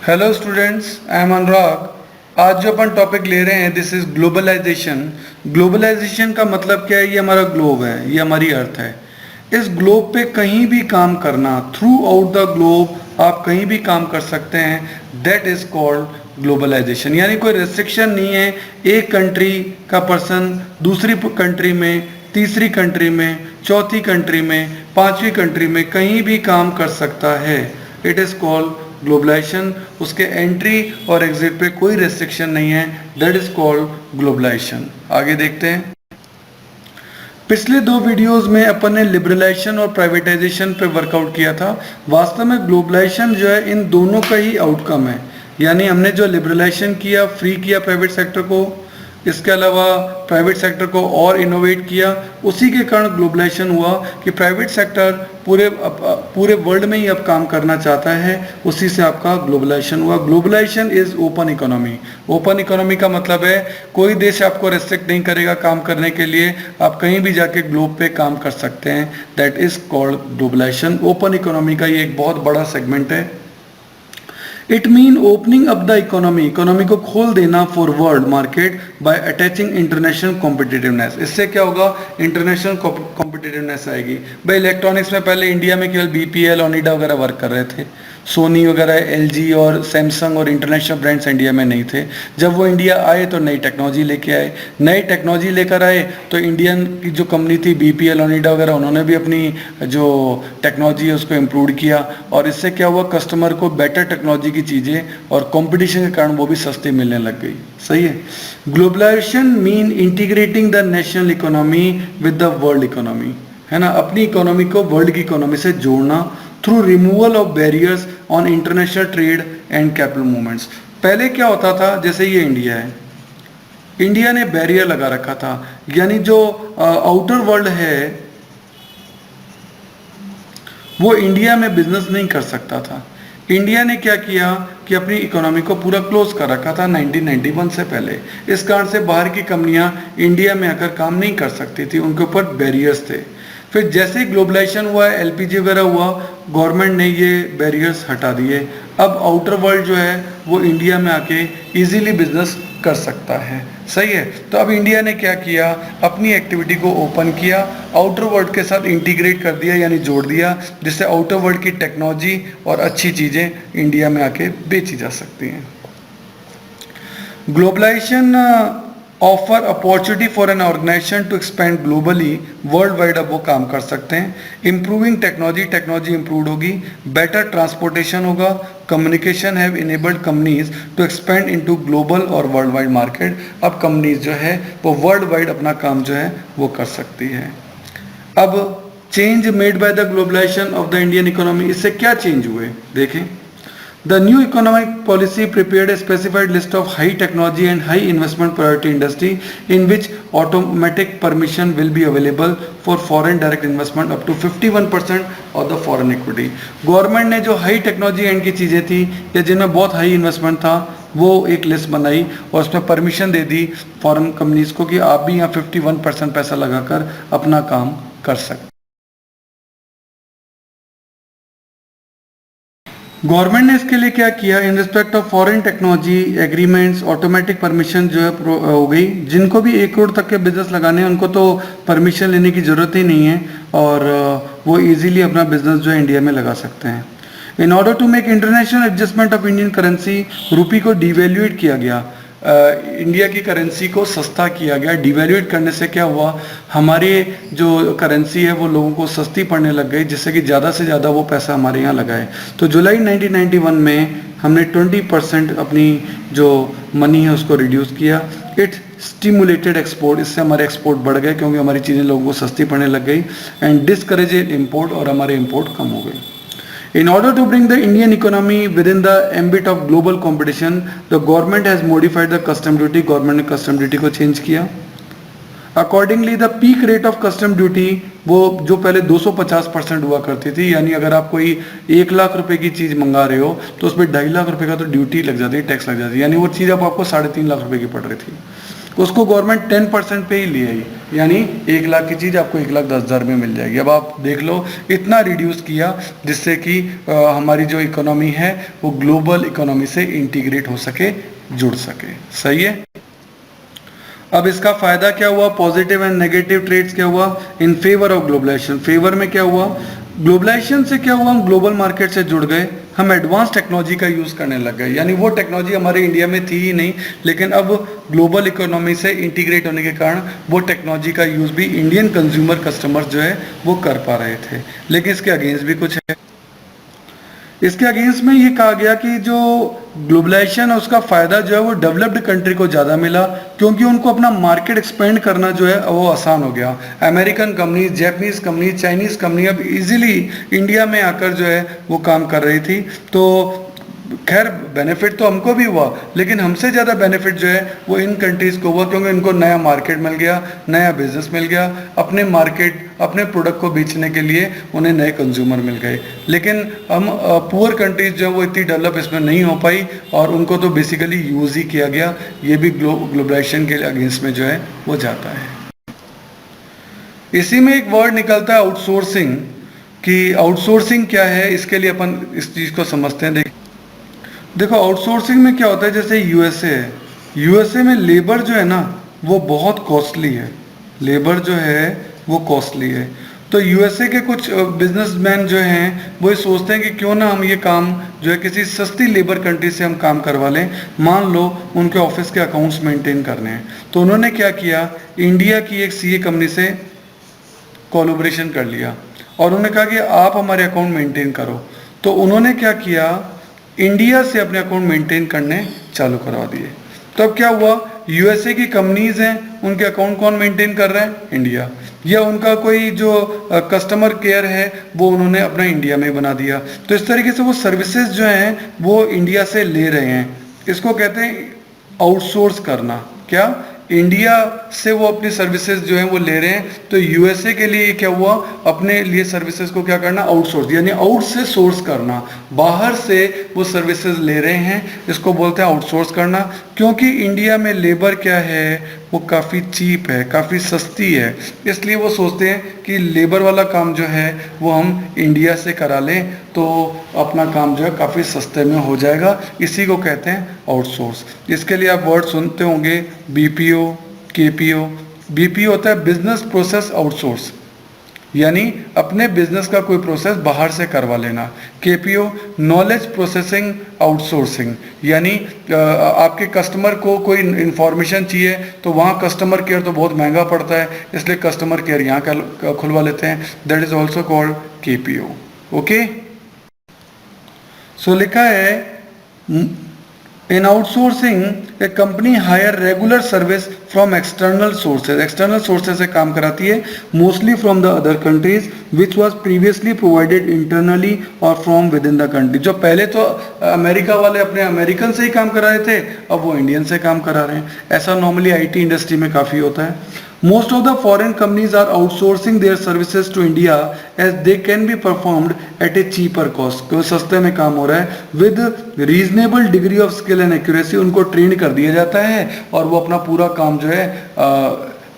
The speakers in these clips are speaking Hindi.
हेलो स्टूडेंट्स, आई एम अनुराग। आज जो अपन टॉपिक ले रहे हैं दिस इज ग्लोबलाइजेशन। ग्लोबलाइजेशन का मतलब क्या है? ये हमारा ग्लोब है, ये हमारी अर्थ है। इस ग्लोब पे कहीं भी काम करना, थ्रू आउट द ग्लोब आप कहीं भी काम कर सकते हैं, दैट इज कॉल्ड ग्लोबलाइजेशन। यानी कोई रेस्ट्रिक्शन नहीं है, एक कंट्री का पर्सन दूसरी कंट्री में, तीसरी कंट्री में, चौथी कंट्री में, पांचवी कंट्री में कहीं भी काम कर सकता है। It is called globalisation. उसके एंट्री और एग्जिट पे कोई रेस्ट्रिक्शन नहीं है, दैट इज कॉल्ड ग्लोबलाइजेशन। आगे देखते हैं। पिछले दो वीडियोस में अपन ने लिबरलाइजेशन और प्राइवेटाइजेशन पे वर्कआउट किया था। वास्तव में ग्लोबलाइजेशन जो है इन दोनों का ही आउटकम है। यानी हमने जो लिबरलाइजेशन किया, फ्री किया प्राइवेट सेक्टर को, इसके अलावा प्राइवेट सेक्टर को और इनोवेट किया, उसी के कारण ग्लोबलाइजेशन हुआ कि प्राइवेट सेक्टर पूरे वर्ल्ड में ही अब काम करना चाहता है। उसी से आपका ग्लोबलाइजेशन हुआ। Globalisation is open economy. Open economy का मतलब है कोई देश आपको रेस्ट्रिक्ट नहीं करेगा काम करने के लिए, आप कहीं भी जाके ग्लोब पे काम कर सकते हैं। That is called globalisation. Open economy का ये एक बहुत बड़ा सेगमेंट है। It mean opening up the economy, economy को खोल देना for world market by attaching international competitiveness. इससे क्या होगा? इंटरनेशनल कॉम्पिटिटिवनेस आएगी। भाई इलेक्ट्रॉनिक्स में पहले इंडिया में केवल बीपीएल, ओनिडा वगैरह वर्क कर रहे थे, सोनी वगैरह, एलजी और सैमसंग और इंटरनेशनल ब्रांड्स इंडिया में नहीं थे। जब वो इंडिया आए तो नई टेक्नोलॉजी लेके आए। नई टेक्नोलॉजी लेकर आए तो इंडियन की जो कंपनी थी बीपीएल, ओनिडा वगैरह, उन्होंने भी अपनी जो टेक्नोलॉजी है उसको इम्प्रूव किया। और इससे क्या हुआ? कस्टमर को बेटर टेक्नोलॉजी की चीज़ें और कंपटीशन के कारण वो भी सस्ती मिलने लग गई। सही है। Globalisation mean integrating the national economy with the world economy, है ना। अपनी इकोनॉमी को वर्ल्ड की इकोनॉमी से जोड़ना through removal of barriers on international trade and capital movements. पहले क्या होता था, जैसे ये इंडिया है, इंडिया ने बैरियर लगा रखा था, यानी जो आउटर वर्ल्ड है वो इंडिया में बिजनेस नहीं कर सकता था। इंडिया ने क्या किया कि अपनी इकोनॉमी को पूरा क्लोज कर रखा था 1991 से पहले। इस कारण से बाहर की कंपनियां इंडिया में आकर काम नहीं कर सकती थी, उनके ऊपर बैरियर्स थे। फिर जैसे ही ग्लोबलाइजेशन हुआ, एलपीजी वगैरह हुआ, गवर्नमेंट ने ये बैरियर्स हटा दिए। अब आउटर वर्ल्ड जो है वो इंडिया में आके इजीली बिजनेस कर सकता है। सही है। तो अब इंडिया ने क्या किया? अपनी एक्टिविटी को ओपन किया, आउटर वर्ल्ड के साथ इंटीग्रेट कर दिया, यानी जोड़ दिया, जिससे आउटर वर्ल्ड की टेक्नोलॉजी और अच्छी चीज़ें इंडिया में आके बेची जा सकती हैं। Globalisation offer opportunity for an organisation to expand globally, world wide अब वो काम कर सकते हैं। इम्प्रूविंग टेक्नोलॉजी, टेक्नोलॉजी इम्प्रूव होगी, बेटर ट्रांसपोर्टेशन होगा, communication have enabled companies to expand into global और वर्ल्ड वाइड मार्केट। अब कंपनीज जो है वो वर्ल्ड वाइड अपना काम जो है वो कर सकती है। अब change made by the globalisation of the Indian economy, इससे क्या चेंज हुए देखें। The new economic policy prepared a specified list of high technology and high investment priority industry in which automatic permission will be available for foreign direct investment up to 51% of the foreign equity। Government ने जो हाई टेक्नोलॉजी एंड की चीज़ें थी या जिनमें बहुत हाई इन्वेस्टमेंट था वो एक लिस्ट बनाई और उसमें परमिशन दे दी फॉरेन कंपनीज को कि आप भी यहाँ 51% पैसा लगाकर अपना काम कर सकते। गवर्नमेंट ने इसके लिए क्या किया? In respect of foreign technology agreements, automatic permission जो है हो गई। जिनको भी 1 करोड़ तक के बिजनेस लगाने हैं उनको तो परमिशन लेने की ज़रूरत ही नहीं है और वो इजीली अपना बिजनेस जो है इंडिया में लगा सकते हैं। In order to make international adjustment of Indian currency, rupee को डिवैल्यूएट किया गया। इंडिया की करेंसी को सस्ता किया गया। डिवैल्यूएट करने से क्या हुआ? हमारी जो करेंसी है वो लोगों को सस्ती पड़ने लग गई, जिससे कि ज़्यादा से ज़्यादा वो पैसा हमारे यहाँ लगाए। तो जुलाई 1991 में हमने 20% अपनी जो मनी है उसको रिड्यूस किया। इट स्टिमुलेटेड एक्सपोर्ट, इससे हमारे एक्सपोर्ट बढ़ गए क्योंकि हमारी चीज़ें लोगों को सस्ती पड़ने लग गई। एंड डिस्करेजेड इम्पोर्ट, और हमारे इम्पोर्ट कम हो गए। In order to bring the Indian economy within the ambit of global competition, the government has modified the custom duty. Government ने custom duty को change किया। Accordingly, the peak rate of custom duty, वो जो पहले 250% हुआ करती थी, यानी अगर आप कोई 1 लाख रुपए की चीज़ मंगा रहे हो तो उसमें 2.5 लाख रुपए का तो ड्यूटी लग जाती है, टैक्स लग जाती है, यानी वो चीज़ अब आपको 3.5 लाख रुपए की पड़ रही थी। उसको गवर्नमेंट 10% पे ही ले आई, यानी 1 लाख की चीज़ आपको 1,10,000 में मिल जाएगी। अब आप देख लो इतना रिड्यूस किया जिससे कि हमारी जो इकोनॉमी है वो ग्लोबल इकोनॉमी से इंटीग्रेट हो सके, जुड़ सके। सही है। अब इसका फायदा क्या हुआ, पॉजिटिव एंड नेगेटिव ट्रेड्स क्या हुआ in favour of globalisation. Favour में क्या हुआ, ग्लोबलाइजेशन से क्या हुआ, हम ग्लोबल मार्केट से जुड़ गए, हम एडवांस टेक्नोलॉजी का यूज़ करने लग गए, यानी वो टेक्नोलॉजी हमारे इंडिया में थी ही नहीं, लेकिन अब ग्लोबल इकोनॉमी से इंटीग्रेट होने के कारण वो टेक्नोलॉजी का यूज़ भी इंडियन कंज्यूमर कस्टमर्स जो है वो कर पा रहे थे। लेकिन इसके अगेंस्ट भी कुछ है। इसके अगेंस्ट में ये कहा गया कि जो ग्लोबलाइजेशन है उसका फायदा जो है वो डेवलप्ड कंट्री को ज़्यादा मिला, क्योंकि उनको अपना मार्केट एक्सपेंड करना जो है वो आसान हो गया। American companies, Japanese companies, Chinese company अब इजीली इंडिया में आकर जो है वो काम कर रही थी। तो खैर बेनिफिट तो हमको भी हुआ, लेकिन हमसे ज़्यादा बेनिफिट जो है वो इन कंट्रीज़ को हुआ, क्योंकि इनको नया मार्केट मिल गया, नया बिजनेस मिल गया, अपने मार्केट अपने प्रोडक्ट को बेचने के लिए उन्हें नए कंज्यूमर मिल गए। लेकिन हम पुअर कंट्रीज़ जो है वो इतनी डेवलप इसमें नहीं हो पाई और उनको तो बेसिकली यूज़ ही किया गया। ये भी ग्लोबलाइजेशन के अगेंस्ट में जो है वो जाता है। इसी में एक वर्ड निकलता है आउटसोर्सिंग, कि आउटसोर्सिंग क्या है, इसके लिए अपन इस चीज़ को समझते हैं। देखो आउटसोर्सिंग में क्या होता है, जैसे यूएसए है, यूएसए में लेबर जो है ना वो बहुत कॉस्टली है, लेबर जो है वो कॉस्टली है। तो यूएसए के कुछ बिजनेसमैन जो हैं वो ये सोचते हैं कि क्यों ना हम ये काम जो है किसी सस्ती लेबर कंट्री से हम काम करवा लें। मान लो उनके ऑफिस के अकाउंट्स मेंटेन करने हैं, तो उन्होंने क्या किया, इंडिया की एक सीए कंपनी से कोलैबोरेशन कर लिया और उन्होंने कहा कि आप हमारे अकाउंट मेंटेन करो। तो उन्होंने क्या किया, इंडिया से अपने अकाउंट मेंटेन करने चालू करवा दिए। तो अब क्या हुआ, यूएसए की कंपनीज हैं उनके अकाउंट कौन मेंटेन कर रहा है, इंडिया, या उनका कोई जो कस्टमर केयर है वो उन्होंने अपना इंडिया में बना दिया। तो इस तरीके से वो सर्विसेज जो हैं वो इंडिया से ले रहे हैं। इसको कहते हैं आउटसोर्स करना। क्या, इंडिया से वो अपनी सर्विसेज जो है वो ले रहे हैं, तो यूएसए के लिए क्या हुआ, अपने लिए सर्विसेज को क्या करना, आउटसोर्स, यानी आउट से सोर्स करना, बाहर से वो सर्विसेज ले रहे हैं, इसको बोलते हैं आउटसोर्स करना। क्योंकि इंडिया में लेबर क्या है वो काफ़ी चीप है, काफ़ी सस्ती है, इसलिए वो सोचते हैं कि लेबर वाला काम जो है वो हम इंडिया से करा लें तो अपना काम जो है काफ़ी सस्ते में हो जाएगा। इसी को कहते हैं आउटसोर्स। इसके लिए आप वर्ड सुनते होंगे बीपीओ, केपीओ। बीपीओ होता है बिजनेस प्रोसेस आउटसोर्स, यानी अपने बिजनेस का कोई प्रोसेस बाहर से करवा लेना। केपीओ नॉलेज प्रोसेसिंग आउटसोर्सिंग, यानी आपके कस्टमर को कोई इन्फॉर्मेशन चाहिए तो वहाँ कस्टमर केयर तो बहुत महंगा पड़ता है, इसलिए कस्टमर केयर यहाँ खुलवा लेते हैं। That is also called KPO. Okay, so लिखा है in outsourcing a company hire regular service from external sources। external sources से काम कराती है, mostly from the other countries which was previously provided internally or from within the country। जो पहले तो अमेरिका वाले अपने अमेरिकन से ही काम करा रहे थे, अब वो इंडियन से काम करा रहे हैं। ऐसा नॉर्मली आईटी इंडस्ट्री में काफ़ी होता है। Most of the foreign companies are outsourcing their services to India as they can be performed at a cheaper cost। क्योंकि सस्ते में काम हो रहा है, with reasonable degree of skill and accuracy। उनको ट्रेन कर दिया जाता है और वो अपना पूरा काम जो है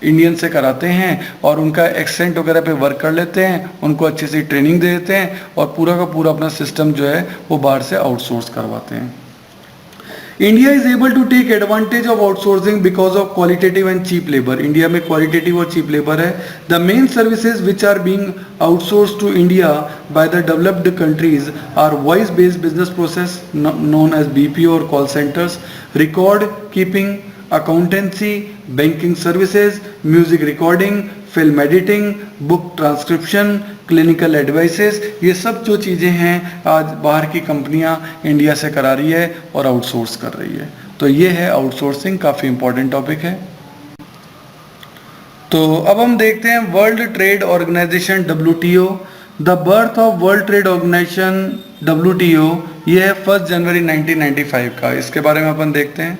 इंडियन से कराते हैं और उनका एक्सेंट वगैरह पे वर्क कर लेते हैं, उनको अच्छी सी ट्रेनिंग दे देते हैं और पूरा का पूरा अपना सिस्टम जो है वो बाहर से आउटसोर्स करवाते हैं। India is able to take advantage of outsourcing because of qualitative and cheap labour. India में क्वालिटेटिव और चीप लेबर है। The main services which are being outsource to India by the developed countries are voice based business process known as BPO और call centres, record keeping, accountancy, banking services, music recording, film editing, book transcription, clinical advices. ये सब जो चीज़ें हैं आज बाहर की कंपनियां इंडिया से करा रही है और आउटसोर्स कर रही है। तो ये है आउटसोर्सिंग, काफ़ी इंपॉर्टेंट टॉपिक है। तो अब हम देखते हैं world trade organisation WTO। The birth of world trade organisation WTO ये है 1 जनवरी 1995 का। इसके बारे में अपन देखते हैं।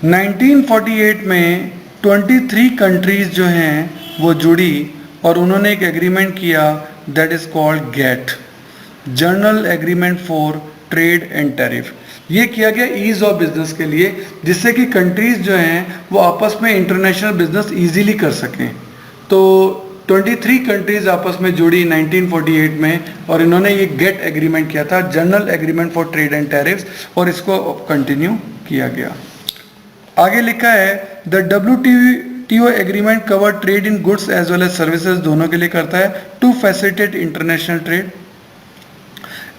1948 में 23 कंट्रीज जो हैं वो जुड़ी और उन्होंने एक एग्रीमेंट किया, that is called GATT, general agreement for trade and tariff. ये किया गया ईज ऑफ बिजनेस के लिए, जिससे कि कंट्रीज जो हैं वो आपस में इंटरनेशनल बिजनेस इजीली कर सकें। तो 23 कंट्रीज आपस में जुड़ी 1948 में, और इन्होंने ये गेट एग्रीमेंट किया था, general agreement for trade and tariffs, और इसको कंटिन्यू किया गया। आगे लिखा है the WTO agreement cover trade in goods as well as services, दोनों के लिए करता है, to facilitate international trade.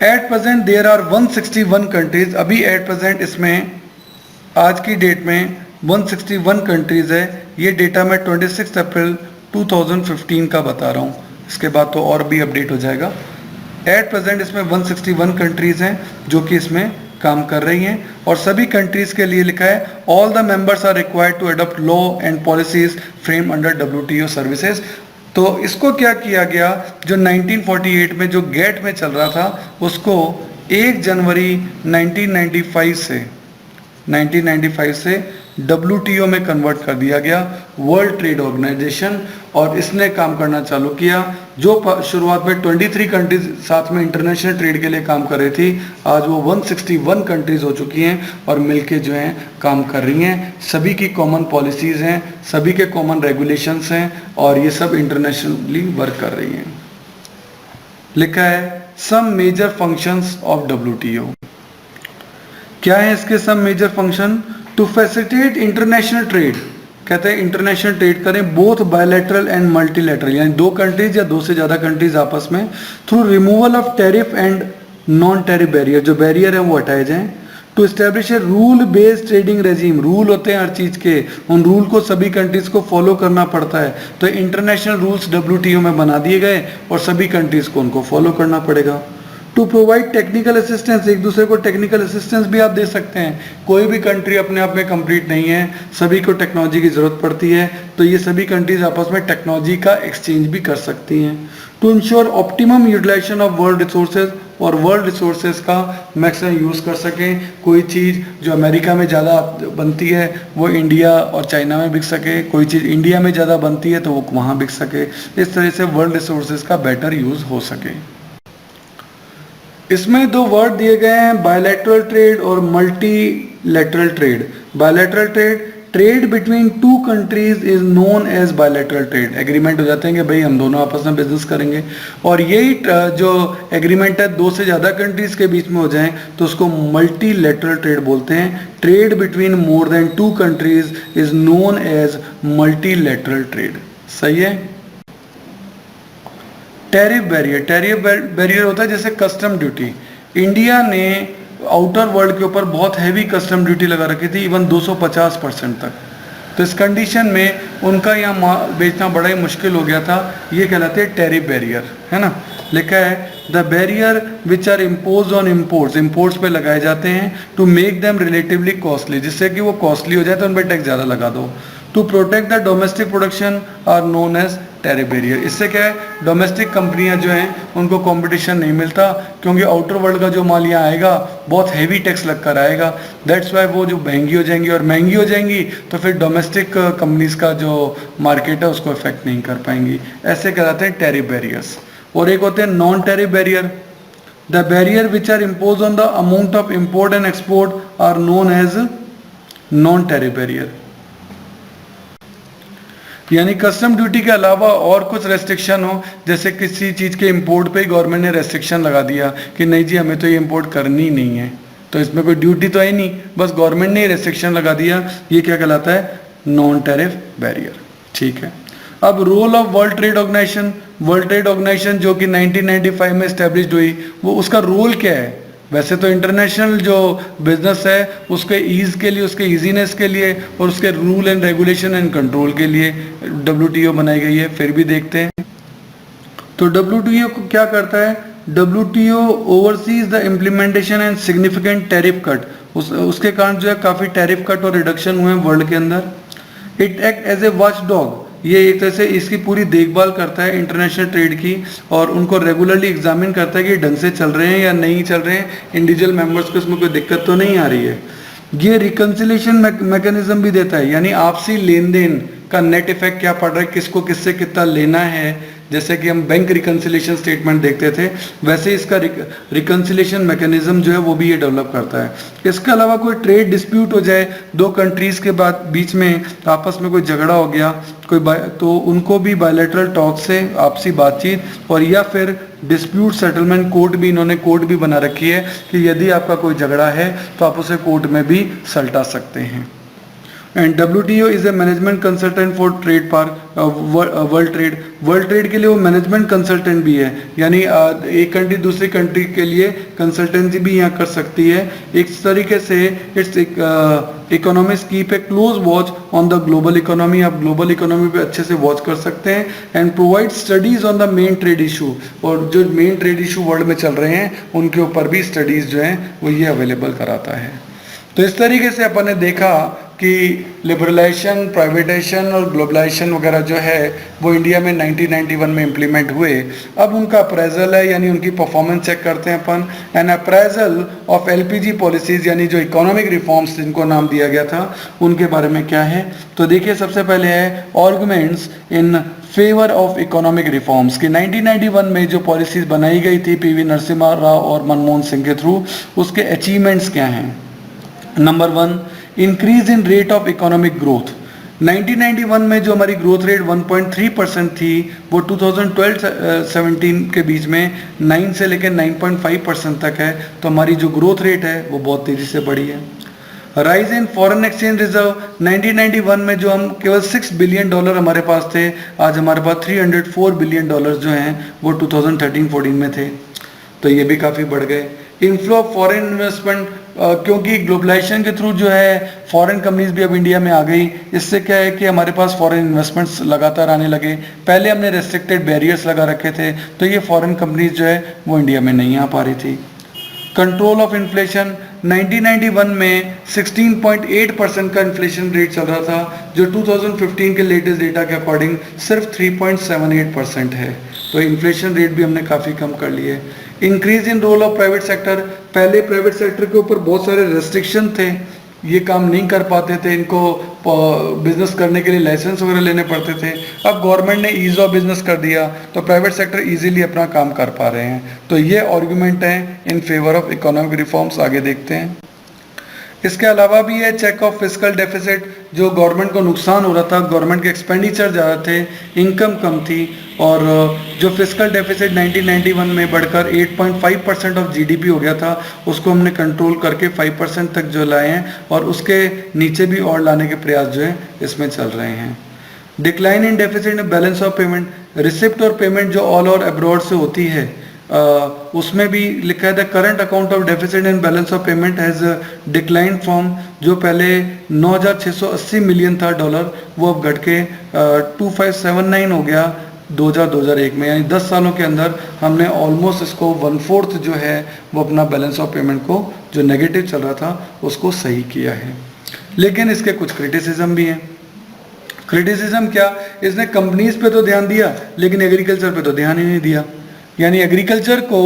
At present there are 161 countries, अभी एट प्रेजेंट इसमें आज की डेट में 161 कंट्रीज है। ये डेटा मैं 26 अप्रैल 2015 का बता रहा हूँ, इसके बाद तो और भी अपडेट हो जाएगा। एट प्रेजेंट इसमें 161 कंट्रीज हैं जो कि इसमें काम कर रही हैं, और सभी कंट्रीज के लिए लिखा है all the members are required to adopt law and policies frame under WTO services. तो इसको क्या किया गया, जो 1948 में जो गेट में चल रहा था उसको 1 जनवरी 1995 से WTO में कन्वर्ट कर दिया गया, वर्ल्ड ट्रेड ऑर्गेनाइजेशन, और इसने काम करना चालू किया। जो शुरुआत में 23 कंट्रीज साथ में इंटरनेशनल ट्रेड के लिए काम कर रही थी, आज वो 161 कंट्रीज हो चुकी हैं और मिलके जो हैं काम कर रही हैं। सभी की कॉमन पॉलिसीज हैं, सभी के कॉमन रेगुलेशंस हैं, और ये सब इंटरनेशनली वर्क कर रही हैं। लिखा है some major functions of WTO। क्या है इसके some major function? To facilitate international trade, कहते हैं इंटरनेशनल ट्रेड करें बोथ बायलैटरल एंड मल्टीलैटरल, यानी 2 कंट्रीज या 2 से ज़्यादा कंट्रीज आपस में, through removal of tariff and non tariff barrier, जो बैरियर है वो हटाए जाएं। To establish a rule based trading regime, rule होते हैं हर चीज़ के, उन रूल को सभी कंट्रीज को फॉलो करना पड़ता है, तो इंटरनेशनल रूल्स WTO में बना दिए गए और सभी कंट्रीज को उनको फॉलो करना पड़ेगा। टू प्रोवाइड टेक्निकल असिस्टेंस, एक दूसरे को टेक्निकल असिस्टेंस भी आप दे सकते हैं। कोई भी कंट्री अपने आप में कंप्लीट नहीं है, सभी को टेक्नोलॉजी की ज़रूरत पड़ती है, तो ये सभी कंट्रीज आपस में टेक्नोलॉजी का एक्सचेंज भी कर सकती हैं। To ensure optimum utilisation of world resources, और वर्ल्ड रिसोर्सेज का मैक्सिमम यूज़ कर सकें। कोई चीज़ जो अमेरिका में ज़्यादा बनती है वो इंडिया और चाइना में बिक सके, कोई चीज़ इंडिया में ज़्यादा बनती है तो वो वहाँ बिक सके। इस तरह से वर्ल्ड रिसोर्सेज का बेटर यूज़ हो सके। इसमें 2 वर्ड दिए गए हैं, बायलैटरल ट्रेड और multilateral trade. Bilateral trade, trade between 2 countries is known as bilateral trade, agreement हो जाते हैं कि भाई हम दोनों आपस में बिजनेस करेंगे, और यही जो एग्रीमेंट है 2 से ज़्यादा कंट्रीज के बीच में हो जाए तो उसको मल्टीलैटरल ट्रेड बोलते हैं। Trade between more than 2 countries is known as multilateral trade. सही है। टैरिफ बैरियर होता है जैसे कस्टम ड्यूटी। इंडिया ने आउटर वर्ल्ड के ऊपर बहुत हैवी कस्टम ड्यूटी लगा रखी थी, इवन 250% तक। तो इस कंडीशन में उनका यहाँ माल बेचना बड़ा ही मुश्किल हो गया था। ये कहलाते हैं टैरिफ बैरियर, है ना। लिखा है the barrier which are impose on imports पे लगाए जाते हैं to make them relatively costly, जिससे कि वो कॉस्टली हो जाए तो उन पर टैक्स ज़्यादा लगा दो। To protect the domestic production are known as tariff barrier. इससे क्या है, डोमेस्टिक कंपनियां जो हैं उनको कंपटीशन नहीं मिलता, क्योंकि आउटर वर्ल्ड का जो माल यहाँ आएगा बहुत हैवी टैक्स लगकर आएगा। दैट्स वाई वो जो महंगी हो जाएंगी, और महंगी हो जाएंगी तो फिर डोमेस्टिक कंपनीज का जो मार्केट है उसको इफेक्ट नहीं कर पाएंगी। ऐसे कहलाते हैं टैरिफ बैरियर्स। और एक होते हैं non tariff barrier. The barrier which are impose on the amount of import and export are known as non tariff barrier. यानी कस्टम ड्यूटी के अलावा और कुछ रेस्ट्रिक्शन हो, जैसे किसी चीज़ के इंपोर्ट पे ही गवर्नमेंट ने रेस्ट्रिक्शन लगा दिया कि नहीं जी हमें तो ये इंपोर्ट करनी नहीं है, तो इसमें कोई ड्यूटी तो है नहीं, बस गवर्नमेंट ने रेस्ट्रिक्शन लगा दिया, ये क्या कहलाता है, नॉन टैरिफ बैरियर। ठीक है। अब role of world trade organisation जो कि 1995 में एस्टेब्लिश्ड हुई, वो उसका रोल क्या है? वैसे तो इंटरनेशनल जो बिजनेस है उसके ईज के लिए, उसके ईजीनेस के लिए और उसके rule and regulation and control के लिए WTO बनाई गई है। फिर भी देखते हैं तो WTO को क्या करता है, WTO overseas the implementation and significant tariff cut. उसके कारण जो है काफ़ी टैरिफ कट और रिडक्शन हुए हैं वर्ल्ड के अंदर। It act as a watch dog, ये एक तरह से इसकी पूरी देखभाल करता है इंटरनेशनल ट्रेड की, और उनको रेगुलरली एग्जामिन करता है कि ढंग से चल रहे हैं या नहीं चल रहे हैं, इंडिविजुअल मेंबर्स को इसमें कोई दिक्कत तो नहीं आ रही है। ये रिकन्सिलेशन मैकेनिज्म भी देता है, यानी आपसी लेन देन का नेट इफेक्ट क्या पड़ रहा है, किसको किससे कितना लेना है। जैसे कि हम बैंक रिकन्सिलेशन स्टेटमेंट देखते थे, वैसे इसका रिकन्सिलेशन मैकेनिज्म जो है वो भी ये डेवलप करता है। इसके अलावा कोई ट्रेड डिस्प्यूट हो जाए दो कंट्रीज के बीच में, आपस में कोई झगड़ा हो गया तो उनको भी बायलैटरल टॉक से, आपसी बातचीत और या फिर डिस्प्यूट सेटलमेंट कोर्ट भी, इन्होंने कोर्ट भी बना रखी है कि यदि आपका कोई झगड़ा है तो आप उसे कोर्ट में भी सलटा सकते हैं। And WTO is a management consultant for trade park world trade के लिए वो मैनेजमेंट कंसल्टेंट भी है, यानी एक कंट्री दूसरी कंट्री के लिए कंसल्टेंसी भी यहाँ कर सकती है। एक तरीके से it's economist keep a close watch on the global economy, आप ग्लोबल इकोनॉमी पे अच्छे से वॉच कर सकते हैं। And provide studies on the main trade issue, और जो मेन ट्रेड इशू वर्ल्ड में चल रहे हैं उनके ऊपर भी स्टडीज जो हैं वो ये अवेलेबल कराता है। तो इस तरीके से अपन ने देखा कि लिबरलाइजेशन, प्राइवेटाइजेशन और ग्लोबलाइजेशन वगैरह जो है वो इंडिया में 1991 में इम्प्लीमेंट हुए। अब उनका अप्रेजल है, यानी उनकी परफॉर्मेंस चेक करते हैं अपन। An appraisal of LPG policies, यानी जो इकोनॉमिक रिफॉर्म्स जिनको नाम दिया गया था उनके बारे में क्या है। तो देखिए सबसे पहले है arguments in favour of economic reforms की 1991 में जो पॉलिसीज बनाई गई थी PV नरसिम्हा राव और मनमोहन सिंह के थ्रू, उसके अचीवमेंट्स क्या हैं। Number 1, increase in rate of economic growth. 1991 में जो हमारी ग्रोथ रेट 1.3% थी वो 2012-17 के बीच में 9 से लेकर 9.5% तक है, तो हमारी जो ग्रोथ रेट है वो बहुत तेजी से बढ़ी है। Rise in foreign exchange reserve, 1991 में जो हम केवल $6 बिलियन हमारे पास थे, आज हमारे पास $304 बिलियन जो हैं वो 2013-14 में थे, तो ये भी काफ़ी बढ़ गए। इनफ्लो ऑफ फॉरेन इन्वेस्टमेंट, क्योंकि ग्लोबलाइजेशन के थ्रू जो है फॉरेन कंपनीज भी अब इंडिया में आ गई, इससे क्या है कि हमारे पास फॉरेन इन्वेस्टमेंट्स लगातार आने लगे। पहले हमने रेस्ट्रिक्टेड बैरियर्स लगा रखे थे, तो ये फॉरेन कंपनीज जो है वो इंडिया में नहीं आ पा रही थी। कंट्रोल ऑफ इन्फ्लेशन, 1991 में 16.8% का इन्फ्लेशन रेट चल रहा था, जो 2015 के लेटेस्ट डेटा के अकॉर्डिंग सिर्फ 3.78% है, तो इन्फ्लेशन रेट भी हमने काफ़ी कम कर लिए। Increase in role of private sector, पहले प्राइवेट सेक्टर के ऊपर बहुत सारे रेस्ट्रिक्शन थे, ये काम नहीं कर पाते थे, इनको बिजनेस करने के लिए लाइसेंस वगैरह लेने पड़ते थे। अब गवर्नमेंट ने ईज ऑफ बिजनेस कर दिया तो प्राइवेट सेक्टर इजीली अपना काम कर पा रहे हैं, तो ये आर्गुमेंट है इन फेवर ऑफ इकोनॉमिक रिफॉर्म्स। आगे देखते हैं। इसके अलावा भी है चेक ऑफ फिस्कल डेफिसिट, जो गवर्नमेंट को नुकसान हो रहा था, गवर्नमेंट के एक्सपेंडिचर ज़्यादा थे, इनकम कम थी, और जो फिस्कल डेफिसिट 1991 में बढ़कर 8.5% ऑफ GDP हो गया था, उसको हमने कंट्रोल करके 5% तक जो लाए हैं, और उसके नीचे भी और लाने के प्रयास जो है इसमें चल रहे हैं। Decline in deficit balance of payment, receipt और पेमेंट जो ऑल और अब्रॉड से होती है, उसमें भी लिखा है the current account of deficit and balance of payment has decline from, जो पहले 9,680 मिलियन था डॉलर, वो अब घट के 2,579 हो गया 2001 में, यानी 10 सालों के अंदर हमने ऑलमोस्ट इसको 1/4 जो है वो अपना बैलेंस ऑफ पेमेंट को जो नेगेटिव चल रहा था उसको सही किया है। लेकिन इसके कुछ क्रिटिसिज्म भी हैं। क्रिटिसिज्म क्या, इसने कंपनीज पे तो ध्यान दिया लेकिन एग्रीकल्चर पे तो ध्यान ही नहीं दिया, यानी एग्रीकल्चर को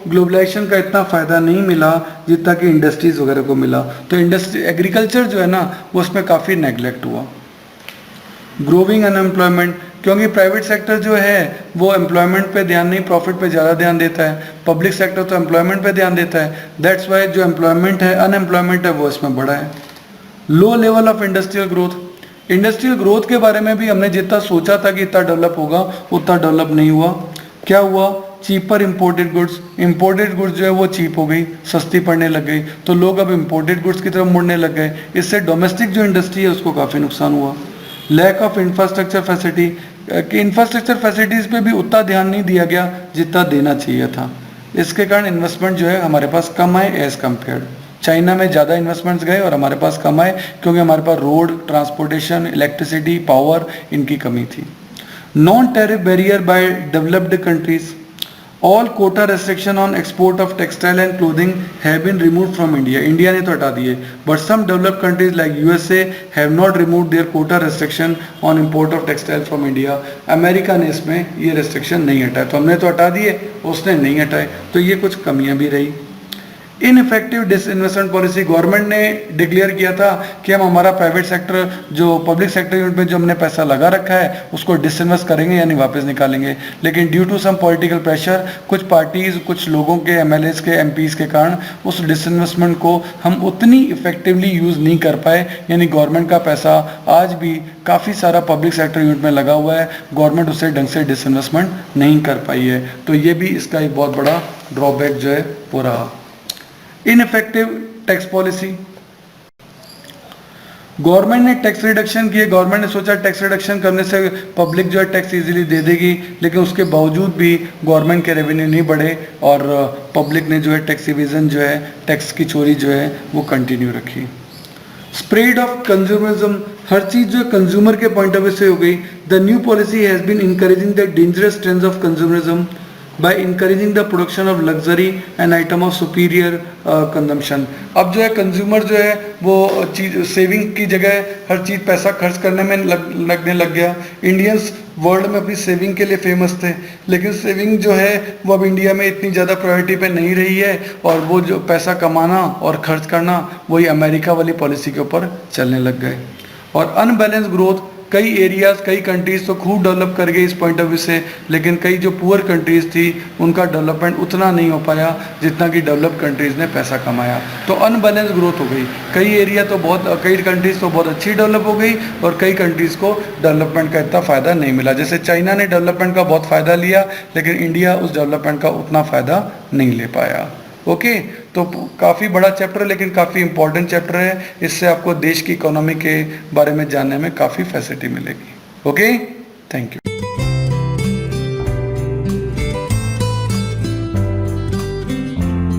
ग्लोबलाइजेशन का इतना फ़ायदा नहीं मिला जितना कि इंडस्ट्रीज वगैरह को मिला, तो एग्रीकल्चर जो है ना वो उसमें काफ़ी नेगलेक्ट हुआ। ग्रोविंग अनएम्प्लॉयमेंट, क्योंकि प्राइवेट सेक्टर जो है वो एम्प्लॉयमेंट पे ध्यान नहीं, प्रॉफिट पे ज़्यादा ध्यान देता है, पब्लिक सेक्टर तो एम्प्लॉयमेंट पे ध्यान देता है, दैट्स वाई जो एम्प्लॉयमेंट है, अनएम्प्लॉयमेंट है वो इसमें बढ़ा है। Low level of industrial growth, industrial growth के बारे में भी हमने जितना सोचा था कि इतना डेवलप होगा उतना डेवलप नहीं हुआ। क्या हुआ, चीपर इम्पोर्टेड गुड्स जो है वो चीप हो गई, सस्ती पड़ने लग गई, तो लोग अब इम्पोर्टेड गुड्स की तरफ मुड़ने लग गए, इससे डोमेस्टिक जो इंडस्ट्री है उसको काफ़ी नुकसान हुआ। लैक ऑफ इंफ्रास्ट्रक्चर फैसिलिटी, कि इंफ्रास्ट्रक्चर फैसिलिटीज़ पे भी उतना ध्यान नहीं दिया गया जितना देना चाहिए था, इसके कारण इन्वेस्टमेंट जो है हमारे पास कम आए एज़ कम्पेयर्ड। चाइना में ज़्यादा इन्वेस्टमेंट्स गए और हमारे पास कम आए क्योंकि हमारे पास रोड, ट्रांसपोर्टेशन, इलेक्ट्रिसिटी, पावर, इनकी कमी थी। Non tariff barrier by developed countries, all quota restriction on export of textile and clothing have been removed from India, India ने तो हटा दिए, but some developed countries like USA have not removed their quota restriction on import of textile from India. America ने इसमें ये रेस्ट्रिक्शन नहीं हटाए, तो हमने तो हटा दिए, उसने नहीं हटाए, तो ये कुछ कमियां भी रही। इनइफेक्टिव डिसइन्वेस्टमेंट पॉलिसी, गवर्नमेंट ने डिक्लेयर किया था कि हम हमारा प्राइवेट सेक्टर जो पब्लिक सेक्टर यूनिट में जो हमने पैसा लगा रखा है उसको डिसइन्वेस्ट करेंगे यानी वापस निकालेंगे, लेकिन due to some political pressure कुछ पार्टीज कुछ लोगों के एमएलएस के एमपीज के कारण उस डिसइन्वेस्टमेंट को हम उतनी इफेक्टिवली यूज़ नहीं कर पाए, यानी गवर्नमेंट का पैसा आज भी काफ़ी सारा पब्लिक सेक्टर यूनिट में लगा हुआ है, गवर्नमेंट उसे ढंग से डिसइन्वेस्टमेंट नहीं कर पाई है। तो ये भी इसका एक बहुत बड़ा ड्रॉबैक जो है वो रहा। इनइफेक्टिव टैक्स पॉलिसी, गवर्नमेंट ने टैक्स रिडक्शन किए, गवर्नमेंट ने सोचा टैक्स रिडक्शन करने से पब्लिक जो है टैक्स इजीली दे देगी, लेकिन उसके बावजूद भी गवर्नमेंट के रेवेन्यू नहीं बढ़े और पब्लिक ने जो है टैक्स इवेजन जो है टैक्स की चोरी जो है वो कंटिन्यू रखी। स्प्रेड ऑफ कंज्यूमरिज्म, हर चीज जो कंज्यूमर के पॉइंट ऑफ व्यू से हो गई। The new policy has been encouraging the dangerous trends of consumerism by encouraging the production of luxury and item of superior consumption। अब जो है कंज्यूमर जो है वो चीज सेविंग की जगह हर चीज पैसा खर्च करने में लगने लग गया। इंडियंस वर्ल्ड में अपनी सेविंग के लिए फेमस थे, लेकिन सेविंग जो है वो अब इंडिया में इतनी ज़्यादा प्रायोरिटी पे नहीं रही है और वो जो पैसा कमाना और खर्च करना वही अमेरिका वाली पॉलिसी के ऊपर चलने लग गए। और अनबैलेंस ग्रोथ, कई एरियाज कई कंट्रीज तो खूब डेवलप कर गई इस पॉइंट ऑफ व्यू से, लेकिन कई जो पुअर कंट्रीज थी उनका डेवलपमेंट उतना नहीं हो पाया जितना कि डेवलप कंट्रीज ने पैसा कमाया। तो अनबैलेंस ग्रोथ हो गई, कई एरिया तो बहुत कई कंट्रीज तो बहुत अच्छी डेवलप हो गई और कई कंट्रीज को डेवलपमेंट का इतना फ़ायदा नहीं मिला। जैसे चाइना ने डेवलपमेंट का बहुत फ़ायदा लिया, लेकिन इंडिया उस डेवलपमेंट का उतना फ़ायदा नहीं ले पाया। ओके, तो काफ़ी बड़ा चैप्टर है लेकिन काफ़ी इंपॉर्टेंट चैप्टर है, इससे आपको देश की इकोनॉमी के बारे में जानने में काफ़ी फैसिलिटी मिलेगी। Okay, thank you.